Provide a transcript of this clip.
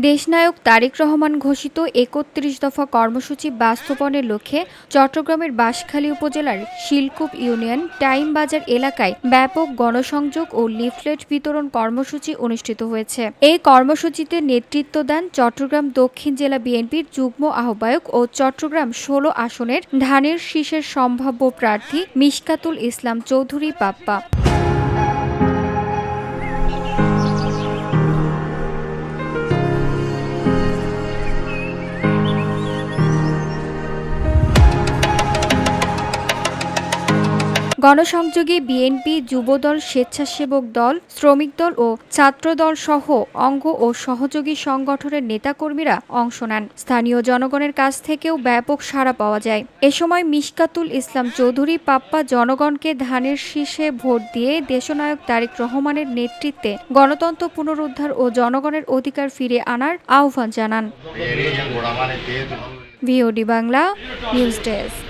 দেশনায়ক তারেক রহমান ঘোষিত ৩১ দফা কর্মসূচি বাস্তবায়নের লক্ষ্যে চট্টগ্রামের বাঁশখালী উপজেলার শিলকুপ ইউনিয়ন টাইম বাজার এলাকায় ব্যাপক গণসংযোগ ও লিফলেট বিতরণ কর্মসূচি অনুষ্ঠিত হয়েছে। এই কর্মসূচিতে নেতৃত্ব দেন চট্টগ্রাম দক্ষিণ জেলা বিএনপির যুগ্ম আহ্বায়ক ও চট্টগ্রাম ১৬ আসনের ধানের শীষের সম্ভাব্য প্রার্থী মিশকাতুল ইসলাম চৌধুরী পাপ্পা। গণসংযোগে বিএনপি, যুবদল, স্বেচ্ছাসেবক দল, শ্রমিক দল ও ছাত্রদল সহ অঙ্গ ও সহযোগী সংগঠনের নেতাকর্মীরা অংশ নেন। স্থানীয় জনগণের কাছ থেকেও ব্যাপক সাড়া পাওয়া যায়। এ সময় মিশকাতুল ইসলাম চৌধুরী পাপ্পা জনগণকে ধানের শীষে ভোট দিয়ে দেশনায়ক তারেক রহমানের নেতৃত্বে গণতন্ত্র পুনরুদ্ধার ও জনগণের অধিকার ফিরিয়ে আনার আহ্বান জানান। VOD Bangla news desk.